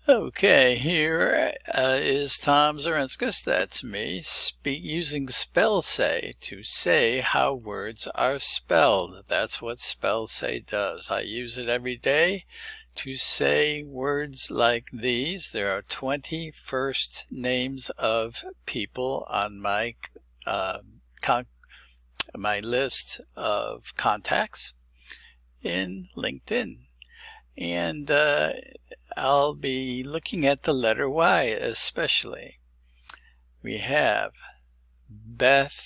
Okay, here is Tom Zarinskas, that's me, using Spelsay to say how words are spelled. That's what Spelsay does. I use it every day to say words like these. There are 20 first names of people on my my list of contacts in LinkedIn. And I'll be looking at the letter Y especially. We have Bethany.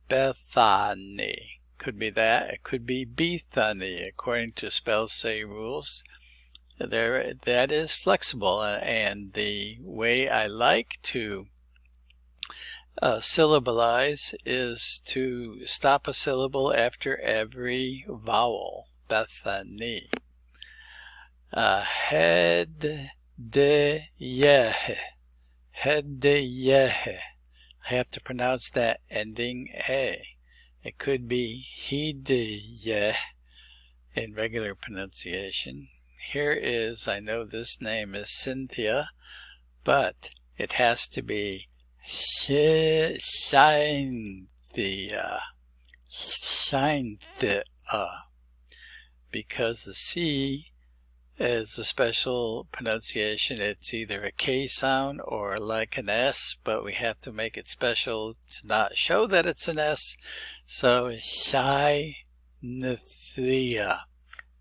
Bethany. Could be that. It could be Bethany according to Spelsay rules. That is flexible, and the way I like to syllabalize is to stop a syllable after every vowel. Bethany. Hedeyeh. Hedeyeh. I have to pronounce that ending A. It could be Hideyeh in regular pronunciation. Here is, I know this name is Cynthia, but it has to be Cynthia. Cynthia. Because the C is a special pronunciation. It's either a K sound or like an S, but we have to make it special to not show that it's an S. So Cynthia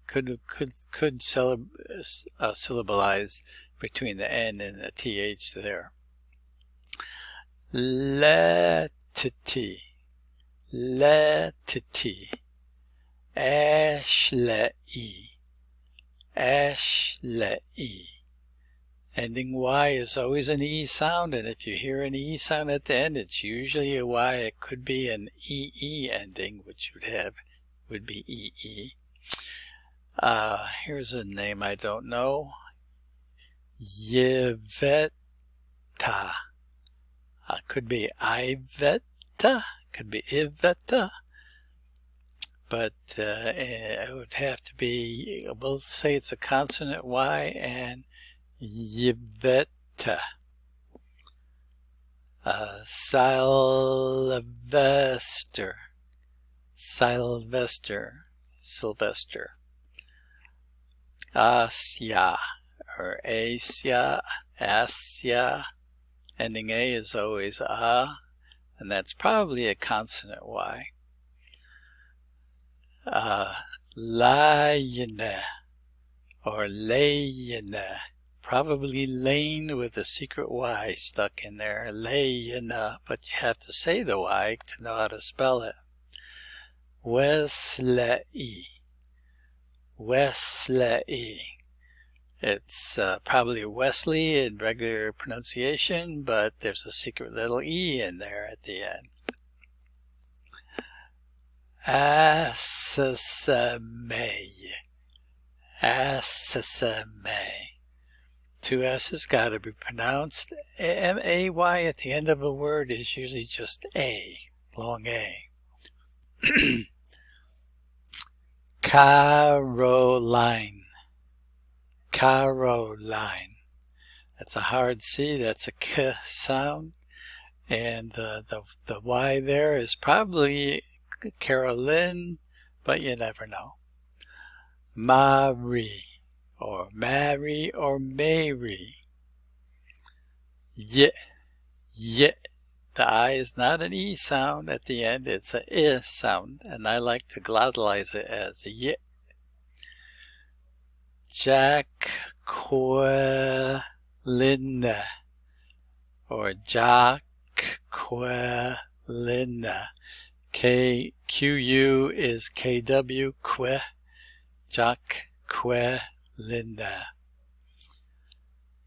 could syllabalize between the N and the TH there. Letty. Letty. Ashley. Ashley. Ending Y is always an E sound, and if you hear an E sound at the end, it's usually a Y. It could be an EE ending, which would be EE. Here's a name I don't know. Yvetta. Could be Ivetta. Could be Ivetta. But it would have to be, we'll say it's a consonant Y, and Yvetta. Sylvester. Sylvester. Sylvester. Asya, or Asya, Asya. Ending A is always A, and that's probably a consonant Y. Layene, or Layene, probably lane with a secret Y stuck in there, Layene, but you have to say the Y to know how to spell it. Wesley, Wesley. It's probably Wesley in regular pronunciation, but there's a secret little E in there at the end. Asesame. Asesame. Two S's got to be pronounced. M-A-Y at the end of a word is usually just A, long A. Caroline. Caroline. That's a hard C. That's a K sound. And the Y there is probably Carolyn, but you never know. Marie, or Mary, or Mary. Y. The I is not an E sound at the end. It's an I sound, and I like to glottalize it as a Y. Jacqueline, or Jacqueline. Q-U is K-W, que, Jacqueline.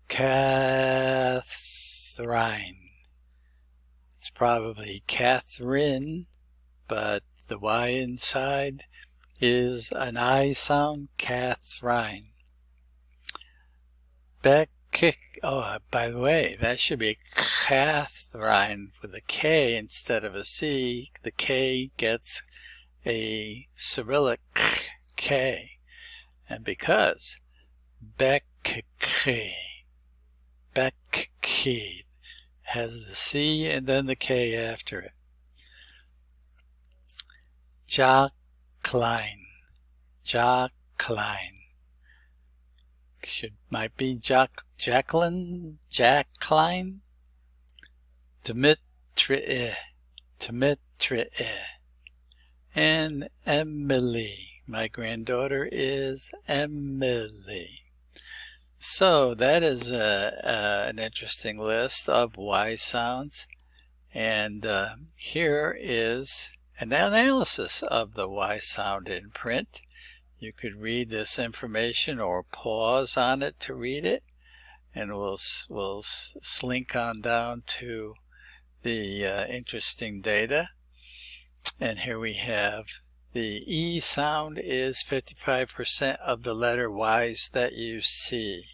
Catherine. It's probably Catherine, but the Y inside is an I sound, Catherine. Oh, by the way, that should be Catherine with a K instead of a C. The K gets a Cyrillic K. And because Bekke. Bekke has the C and then the K after it. Jacqueline. Jacqueline. Might be Jacqueline. Jacqueline. Dmitri. Dmitri. And Emily. My granddaughter is Emily. So that is an interesting list of Y sounds. And here is an analysis of the Y sound in print. You could read this information or pause on it to read it. And we'll slink on down to the interesting data. And here we have the E sound is 55% of the letter Y's that you see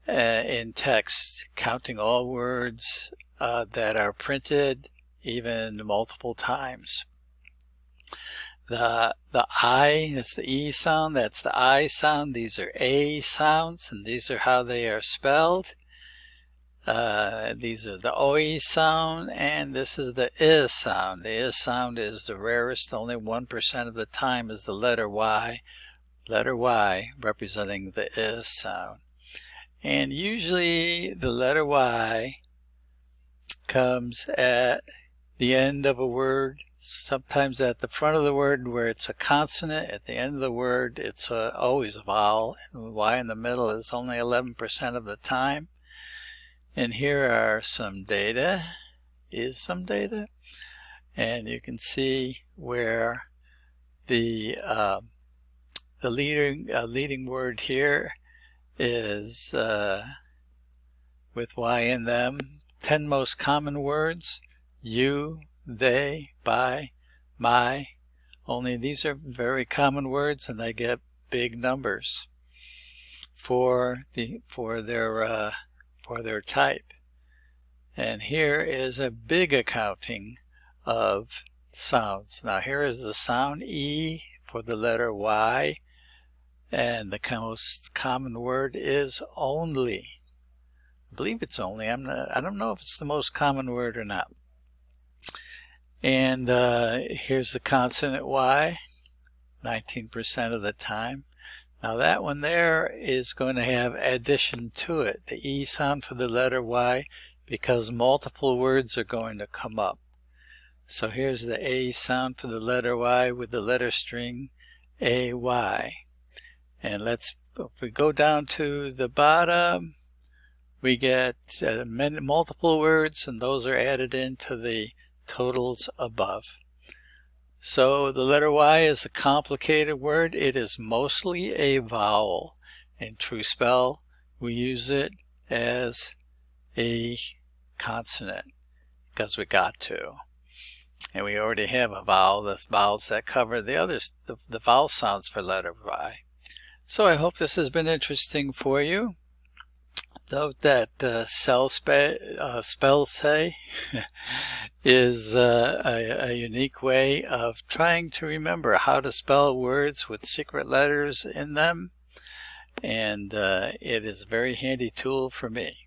in text, counting all words that are printed even multiple times. The I is the E sound, that's the I sound. These are A sounds, and these are how they are spelled. These are the OE sound, and this is the I sound. The I sound is the rarest. Only 1% of the time is the letter Y representing the I sound. And usually the letter Y comes at the end of a word, sometimes at the front of the word where it's a consonant. At the end of the word it's always a vowel, and Y in the middle is only 11% of the time. And here are some data, and you can see where the leading word here is with Y in them. 10 most common words: you, they, by, my. Only these are very common words, and they get big numbers for their type. And here is a big accounting of sounds. Now here is the sound E for the letter Y, and the most common word is only. I believe it's only. I don't know if it's the most common word or not. And here's the consonant Y, 19% of the time. Now that one there is going to have addition to it, the E sound for the letter Y, because multiple words are going to come up. So here's the A sound for the letter Y with the letter string AY. And if we go down to the bottom, we get multiple words, and those are added into the totals above. So the letter Y is a complicated word. It is mostly a vowel. In TrueSpell, we use it as a consonant because we got to. And we already have a vowel. That's vowels that cover the others, the vowel sounds for letter Y. So I hope this has been interesting for you. Note that Spelsay is a unique way of trying to remember how to spell words with secret letters in them, and it is a very handy tool for me.